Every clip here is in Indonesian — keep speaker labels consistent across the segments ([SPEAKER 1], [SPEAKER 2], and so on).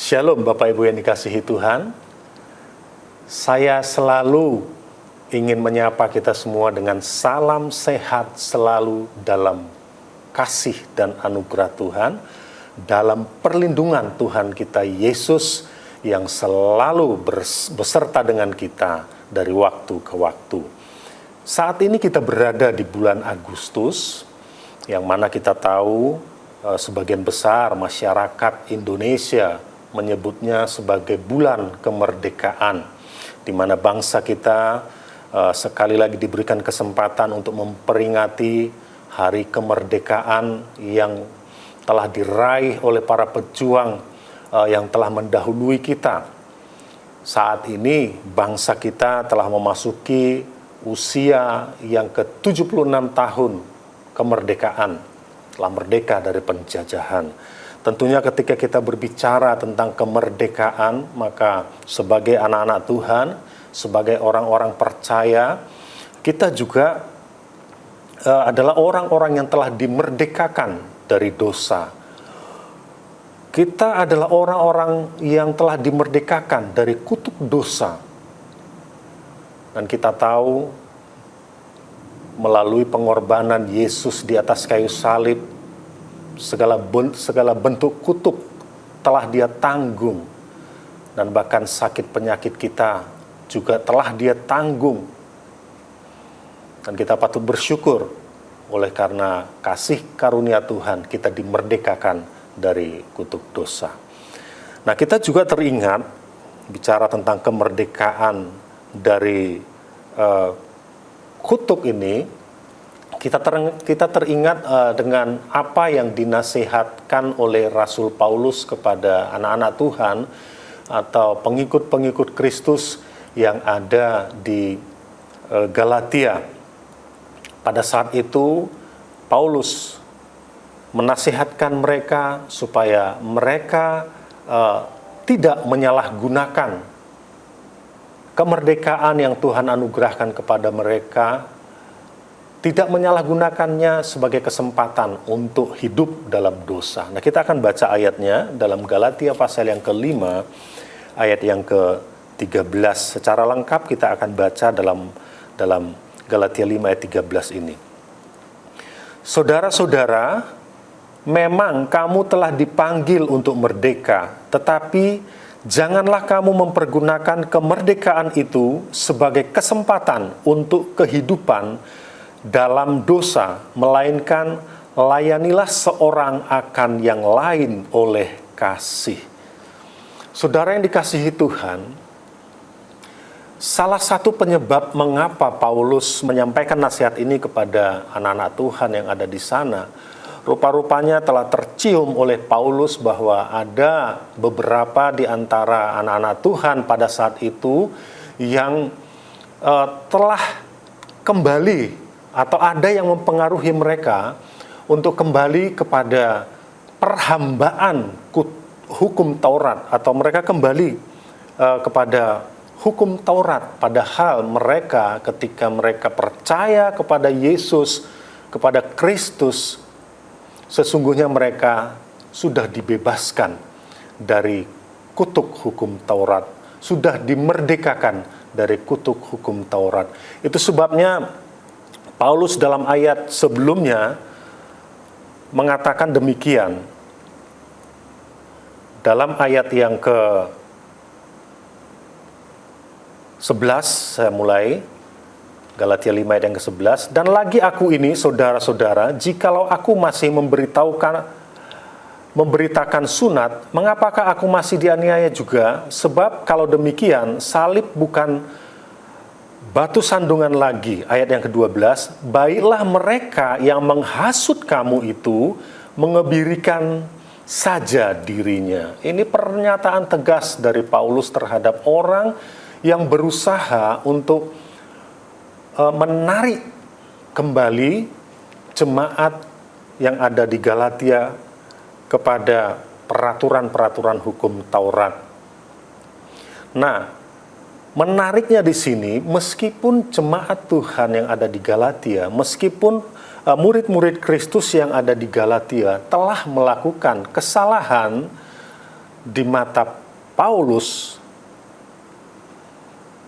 [SPEAKER 1] Shalom Bapak Ibu yang dikasihi Tuhan. Saya selalu ingin menyapa kita semua dengan salam sehat selalu dalam kasih dan anugerah Tuhan, dalam perlindungan Tuhan kita Yesus yang selalu beserta dengan kita dari waktu ke waktu. Saat ini kita berada di bulan Agustus, yang mana kita tahu sebagian besar masyarakat Indonesia menyebutnya sebagai bulan kemerdekaan, di mana bangsa kita sekali lagi diberikan kesempatan untuk memperingati hari kemerdekaan yang telah diraih oleh para pejuang yang telah mendahului kita. Saat ini bangsa kita telah memasuki usia yang ke-76 tahun kemerdekaan, telah merdeka dari penjajahan. Tentunya ketika kita berbicara tentang kemerdekaan, maka sebagai anak-anak Tuhan, sebagai orang-orang percaya, kita juga adalah orang-orang yang telah dimerdekakan dari dosa. Kita adalah orang-orang yang telah dimerdekakan dari kutuk dosa. Dan kita tahu melalui pengorbanan Yesus di atas kayu salib, segala bentuk kutuk telah Dia tanggung, dan bahkan sakit penyakit kita juga telah Dia tanggung. Dan kita patut bersyukur oleh karena kasih karunia Tuhan kita dimerdekakan dari kutuk dosa. Nah, kita juga teringat bicara tentang kemerdekaan dari kutuk ini. Kita teringat dengan apa yang dinasihatkan oleh Rasul Paulus kepada anak-anak Tuhan atau pengikut-pengikut Kristus yang ada di Galatia. Pada saat itu Paulus menasihatkan mereka supaya mereka tidak menyalahgunakan kemerdekaan yang Tuhan anugerahkan kepada mereka, tidak menyalahgunakannya sebagai kesempatan untuk hidup dalam dosa. Nah, kita akan baca ayatnya dalam Galatia pasal yang ke-5, ayat yang ke-13. Secara lengkap kita akan baca dalam Galatia 5 ayat 13 ini. Saudara-saudara, memang kamu telah dipanggil untuk merdeka, tetapi janganlah kamu mempergunakan kemerdekaan itu sebagai kesempatan untuk kehidupan dalam dosa, melainkan layanilah seorang akan yang lain oleh kasih. Saudara yang dikasihi Tuhan, salah satu penyebab mengapa Paulus menyampaikan nasihat ini kepada anak-anak Tuhan yang ada di sana, rupa-rupanya telah tercium oleh Paulus bahwa ada beberapa di antara anak-anak Tuhan pada saat itu yang telah kembali, atau ada yang mempengaruhi mereka untuk kembali kepada perhambaan hukum Taurat, atau mereka kembali kepada hukum Taurat, padahal mereka ketika mereka percaya kepada Yesus, kepada Kristus, sesungguhnya mereka sudah dibebaskan dari kutuk hukum Taurat, sudah dimerdekakan dari kutuk hukum Taurat. Itu sebabnya Paulus dalam ayat sebelumnya mengatakan demikian. Dalam ayat yang ke-11, saya mulai, Galatia 5 ayat yang ke-11. Dan lagi aku ini, saudara-saudara, jikalau aku masih memberitakan sunat, mengapakah aku masih dianiaya juga? Sebab kalau demikian, salib bukan batu sandungan lagi. Ayat yang ke-12, baiklah mereka yang menghasut kamu itu mengebirikan saja dirinya. Ini pernyataan tegas dari Paulus terhadap orang yang berusaha untuk menarik kembali jemaat yang ada di Galatia kepada peraturan-peraturan hukum Taurat. Nah, menariknya di sini, meskipun jemaat Tuhan yang ada di Galatia, meskipun murid-murid Kristus yang ada di Galatia telah melakukan kesalahan di mata Paulus,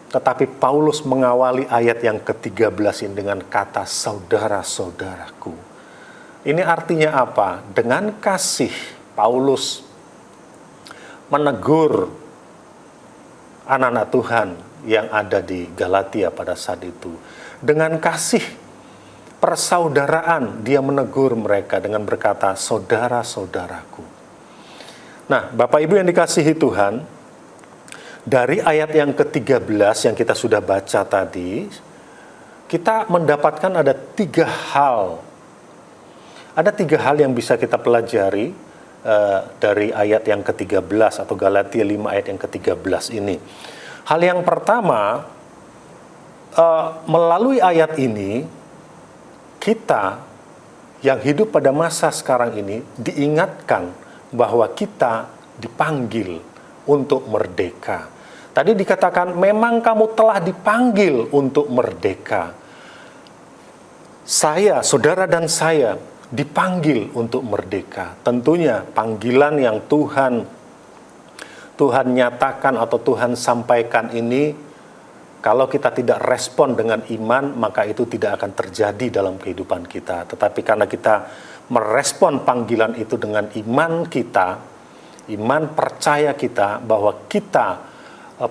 [SPEAKER 1] tetapi Paulus mengawali ayat yang ke-13 ini dengan kata saudara-saudaraku. Ini artinya apa? Dengan kasih Paulus menegur anak-anak Tuhan yang ada di Galatia pada saat itu. Dengan kasih persaudaraan dia menegur mereka dengan berkata saudara-saudaraku. Nah, Bapak Ibu yang dikasihi Tuhan, dari ayat yang ke-13 yang kita sudah baca tadi, kita mendapatkan ada 3 hal. Ada 3 hal yang bisa kita pelajari dari ayat yang ke-13 atau Galatia 5 ayat yang ke-13 ini. Hal yang pertama, melalui ayat ini, kita yang hidup pada masa sekarang ini diingatkan bahwa kita dipanggil untuk merdeka. Tadi dikatakan memang kamu telah dipanggil untuk merdeka. Saya, saudara dan saya dipanggil untuk merdeka. Tentunya panggilan yang Tuhan nyatakan atau Tuhan sampaikan ini, kalau kita tidak respon dengan iman, maka itu tidak akan terjadi dalam kehidupan kita. Tetapi karena kita merespon panggilan itu dengan iman kita, iman percaya kita bahwa kita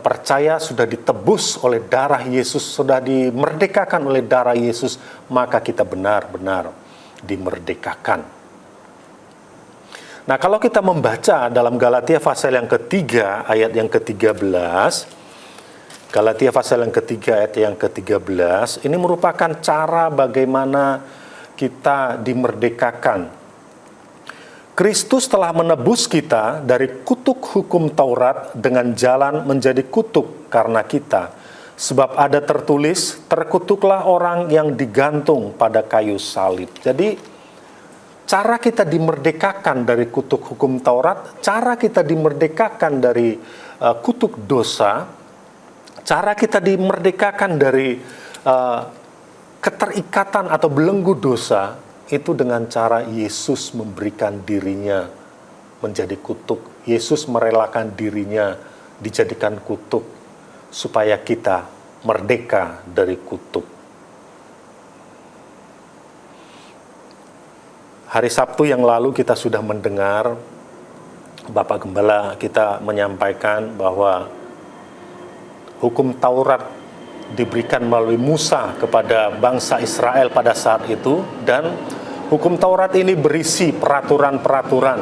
[SPEAKER 1] percaya sudah ditebus oleh darah Yesus, sudah dimerdekakan oleh darah Yesus, maka kita benar-benar dimerdekakan. Nah, kalau kita membaca dalam Galatia pasal yang ketiga, ayat yang ke-13, Galatia pasal yang ketiga ayat yang ke-13, ini merupakan cara bagaimana kita dimerdekakan. Kristus telah menebus kita dari kutuk hukum Taurat dengan jalan menjadi kutuk karena kita. Sebab ada tertulis, terkutuklah orang yang digantung pada kayu salib. Jadi, cara kita dimerdekakan dari kutuk hukum Taurat, cara kita dimerdekakan dari kutuk dosa, cara kita dimerdekakan dari keterikatan atau belenggu dosa, itu dengan cara Yesus memberikan dirinya menjadi kutuk. Yesus merelakan dirinya dijadikan kutuk supaya kita merdeka dari kutuk. Hari Sabtu yang lalu kita sudah mendengar Bapak Gembala kita menyampaikan bahwa hukum Taurat diberikan melalui Musa kepada bangsa Israel pada saat itu, dan hukum Taurat ini berisi peraturan-peraturan.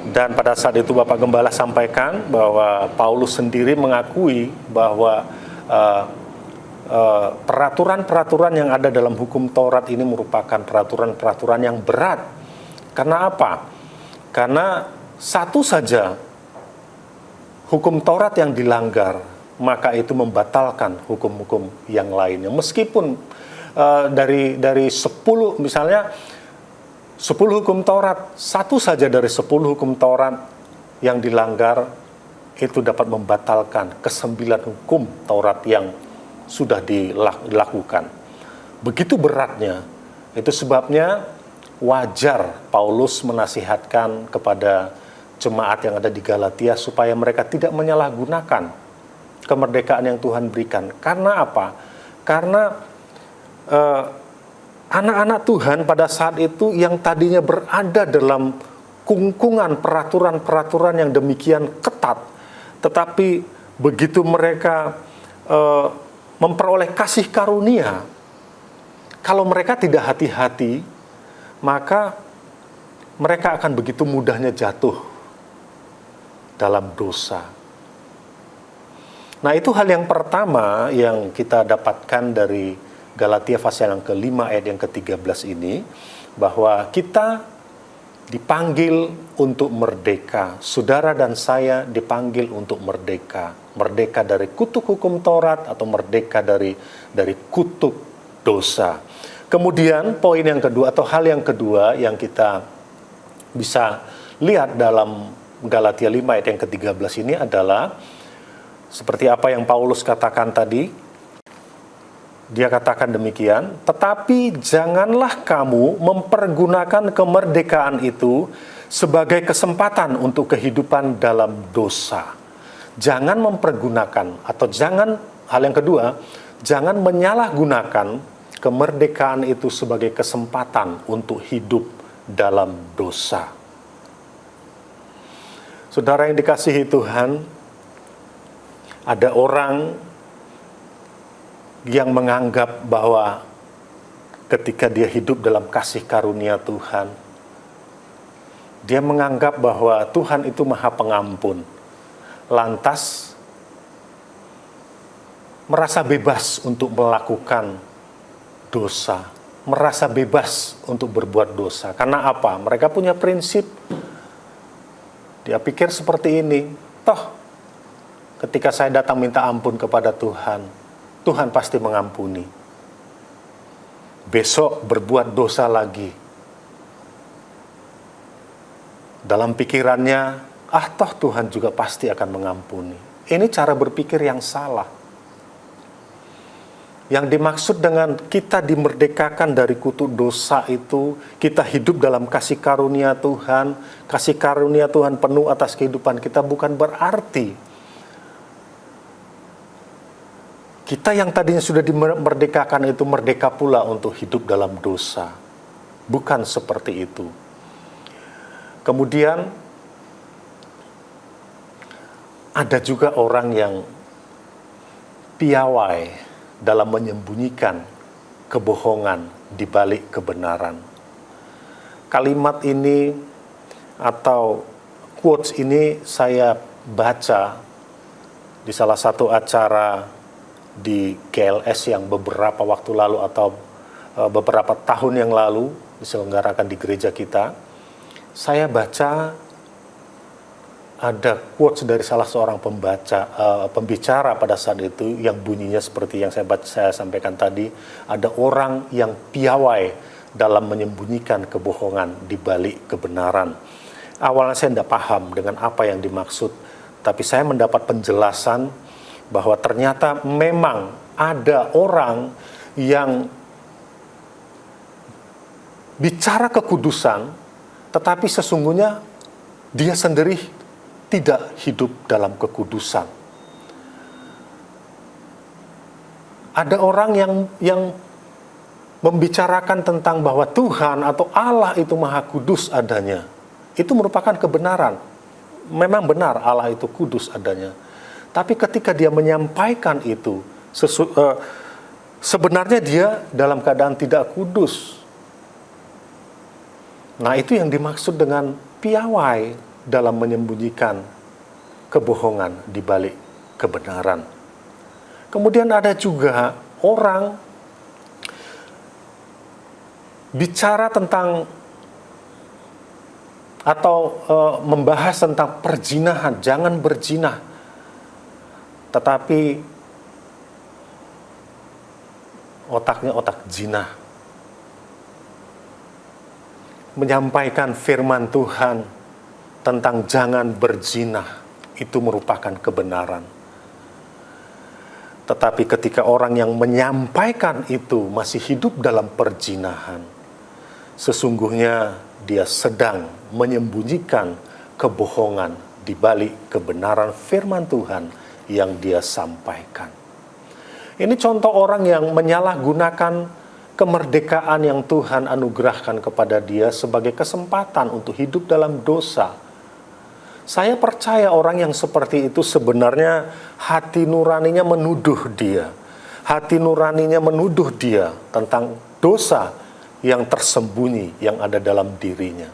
[SPEAKER 1] Dan pada saat itu Bapak Gembala sampaikan bahwa Paulus sendiri mengakui bahwa peraturan-peraturan yang ada dalam hukum Taurat ini merupakan peraturan-peraturan yang berat. Karena apa? Karena satu saja hukum Taurat yang dilanggar, maka itu membatalkan hukum-hukum yang lainnya. Meskipun dari 10, misalnya 10 hukum Taurat, satu saja dari 10 hukum Taurat yang dilanggar, itu dapat membatalkan ke-9 hukum Taurat yang sudah dilakukan. Begitu beratnya. Itu sebabnya wajar Paulus menasihatkan kepada jemaat yang ada di Galatia supaya mereka tidak menyalahgunakan kemerdekaan yang Tuhan berikan. Karena apa? Karena anak-anak Tuhan pada saat itu yang tadinya berada dalam kungkungan peraturan-peraturan yang demikian ketat, tetapi begitu mereka memperoleh kasih karunia, kalau mereka tidak hati-hati, maka mereka akan begitu mudahnya jatuh dalam dosa. Nah, itu hal yang pertama yang kita dapatkan dari Galatia pasal yang ke-5 ayat yang ke-13 ini, bahwa kita dipanggil untuk merdeka. Saudara dan saya dipanggil untuk merdeka. Merdeka dari kutuk hukum Taurat atau merdeka dari kutuk dosa. Kemudian poin yang kedua atau hal yang kedua yang kita bisa lihat dalam Galatia 5 ayat yang ke-13 ini adalah seperti apa yang Paulus katakan tadi. Dia katakan demikian, tetapi janganlah kamu mempergunakan kemerdekaan itu sebagai kesempatan untuk kehidupan dalam dosa. Jangan mempergunakan, atau hal yang kedua, jangan menyalahgunakan kemerdekaan itu sebagai kesempatan untuk hidup dalam dosa. Saudara yang dikasihi Tuhan, ada orang yang menganggap bahwa ketika dia hidup dalam kasih karunia Tuhan, dia menganggap bahwa Tuhan itu Maha Pengampun. Lantas merasa bebas untuk melakukan dosa, merasa bebas untuk berbuat dosa. Karena apa? Mereka punya prinsip. Dia pikir seperti ini, toh ketika saya datang minta ampun kepada Tuhan, Tuhan pasti mengampuni. Besok berbuat dosa lagi. Dalam pikirannya, toh Tuhan juga pasti akan mengampuni. Ini cara berpikir yang salah. Yang dimaksud dengan kita dimerdekakan dari kutuk dosa itu, kita hidup dalam kasih karunia Tuhan. Kasih karunia Tuhan penuh atas kehidupan kita, bukan berarti kita yang tadinya sudah dimerdekakan itu merdeka pula untuk hidup dalam dosa. Bukan seperti itu. Kemudian ada juga orang yang piawai dalam menyembunyikan kebohongan di balik kebenaran. Kalimat ini atau quotes ini saya baca di salah satu acara di GLS yang beberapa waktu lalu atau beberapa tahun yang lalu diselenggarakan di gereja kita. Saya baca ada quotes dari salah seorang pembicara pada saat itu yang bunyinya seperti yang saya sampaikan tadi. Ada orang yang piawai dalam menyembunyikan kebohongan di balik kebenaran. Awalnya saya tidak paham dengan apa yang dimaksud, tapi saya mendapat penjelasan bahwa ternyata memang ada orang yang bicara kekudusan, tetapi sesungguhnya dia sendiri tidak hidup dalam kekudusan. Ada orang yang membicarakan tentang bahwa Tuhan atau Allah itu Maha Kudus adanya. Itu merupakan kebenaran. Memang benar Allah itu kudus adanya. Tapi ketika dia menyampaikan itu, sebenarnya dia dalam keadaan tidak kudus. Nah, itu yang dimaksud dengan piawai dalam menyembunyikan kebohongan di balik kebenaran. Kemudian ada juga orang bicara tentang atau membahas tentang perzinahan, jangan berzina. Tetapi otaknya otak zina. Menyampaikan firman Tuhan tentang jangan berzina, itu merupakan kebenaran. Tetapi ketika orang yang menyampaikan itu masih hidup dalam perzinahan, sesungguhnya dia sedang menyembunyikan kebohongan di balik kebenaran firman Tuhan yang dia sampaikan. Ini contoh orang yang menyalahgunakan kemerdekaan yang Tuhan anugerahkan kepada dia sebagai kesempatan untuk hidup dalam dosa. Saya percaya orang yang seperti itu sebenarnya hati nuraninya menuduh dia. Hati nuraninya menuduh dia tentang dosa yang tersembunyi yang ada dalam dirinya.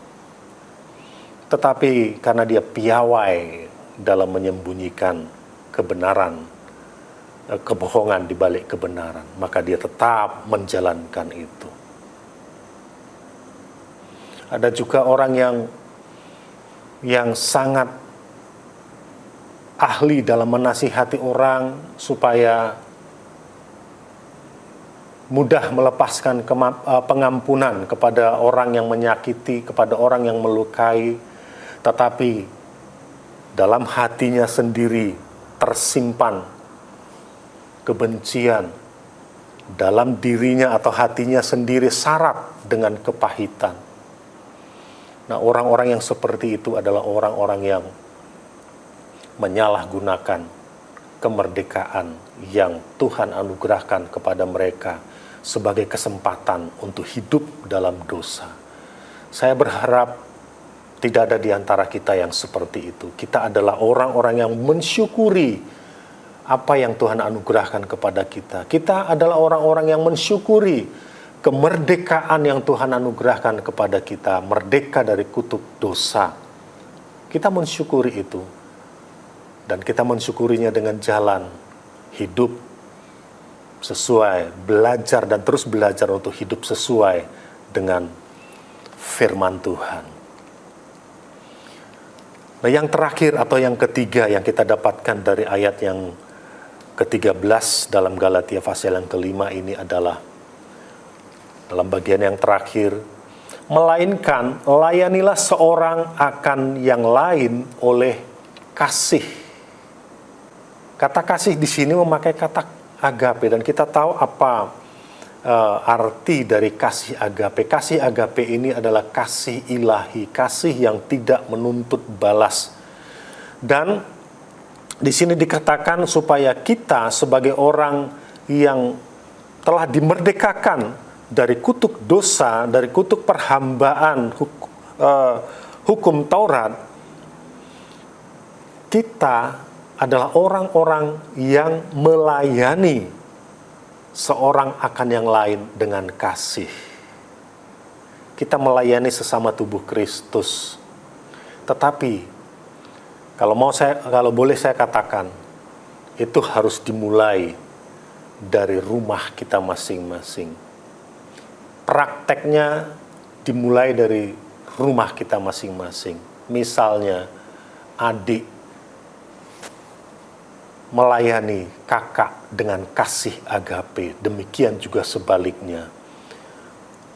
[SPEAKER 1] Tetapi karena dia piawai dalam menyembunyikan kebenaran, kebohongan di balik kebenaran, maka dia tetap menjalankan itu. Ada juga orang yang sangat ahli dalam menasihati orang supaya mudah melepaskan pengampunan kepada orang yang menyakiti, kepada orang yang melukai, tetapi dalam hatinya sendiri tersimpan kebencian, dalam dirinya atau hatinya sendiri syarat dengan kepahitan. Nah, orang-orang yang seperti itu adalah orang-orang yang menyalahgunakan kemerdekaan yang Tuhan anugerahkan kepada mereka sebagai kesempatan untuk hidup dalam dosa. Saya berharap tidak ada di antara kita yang seperti itu. Kita adalah orang-orang yang mensyukuri apa yang Tuhan anugerahkan kepada kita. Kita adalah orang-orang yang mensyukuri kemerdekaan yang Tuhan anugerahkan kepada kita, merdeka dari kutuk dosa. Kita mensyukuri itu. Dan kita mensyukurinya dengan jalan hidup sesuai, belajar dan terus belajar untuk hidup sesuai dengan firman Tuhan. Nah, yang terakhir atau yang ketiga yang kita dapatkan dari ayat yang ke-13 dalam Galatia pasal yang kelima ini adalah dalam bagian yang terakhir, melainkan layanilah seorang akan yang lain oleh kasih. Kata kasih di sini memakai kata agape, dan kita tahu apa arti dari kasih agape. Kasih agape ini adalah kasih ilahi, kasih yang tidak menuntut balas. Dan di sini dikatakan supaya kita sebagai orang yang telah dimerdekakan dari kutuk dosa, dari kutuk perhambaan hukum Taurat, kita adalah orang-orang yang melayani seorang akan yang lain dengan kasih. Kita melayani sesama tubuh Kristus. Tetapi kalau boleh saya katakan, itu harus dimulai dari rumah kita masing-masing. Prakteknya dimulai dari rumah kita masing-masing. Misalnya, adik melayani kakak dengan kasih agape, demikian juga sebaliknya.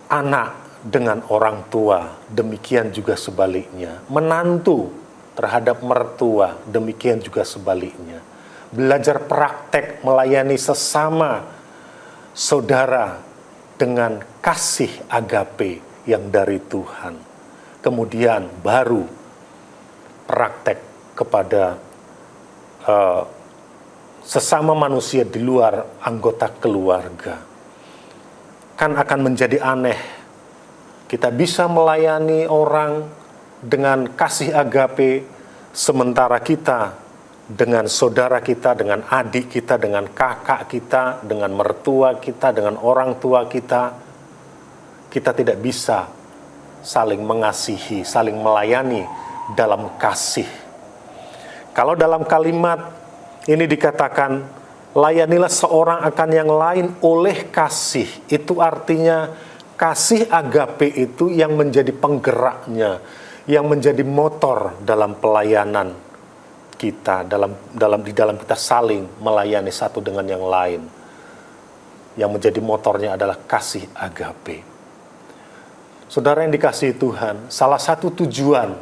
[SPEAKER 1] Anak dengan orang tua, demikian juga sebaliknya. Menantu terhadap mertua, demikian juga sebaliknya. Belajar praktek melayani sesama saudara dengan kasih agape yang dari Tuhan. Kemudian baru praktek kepada sesama manusia di luar anggota keluarga. Kan akan menjadi aneh. Kita bisa melayani orang dengan kasih agape, sementara kita dengan saudara kita, dengan adik kita, dengan kakak kita, dengan mertua kita, dengan orang tua kita, kita tidak bisa saling mengasihi, saling melayani dalam kasih. Kalau dalam kalimat ini dikatakan, layanilah seorang akan yang lain oleh kasih, itu artinya kasih agape itu yang menjadi penggeraknya, yang menjadi motor dalam pelayanan kita, di dalam kita saling melayani satu dengan yang lain. Yang menjadi motornya adalah kasih agape. Saudara yang dikasihi Tuhan, salah satu tujuan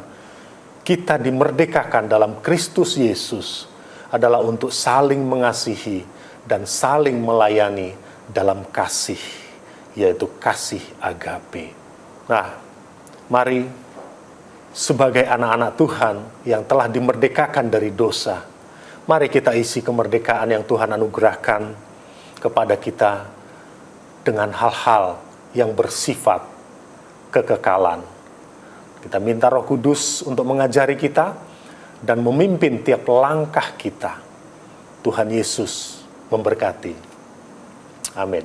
[SPEAKER 1] kita dimerdekakan dalam Kristus Yesus adalah untuk saling mengasihi dan saling melayani dalam kasih, yaitu kasih agape. Nah, mari sebagai anak-anak Tuhan yang telah dimerdekakan dari dosa, mari kita isi kemerdekaan yang Tuhan anugerahkan kepada kita dengan hal-hal yang bersifat kekekalan. Kita minta Roh Kudus untuk mengajari kita dan memimpin tiap langkah kita. Tuhan Yesus memberkati. Amin.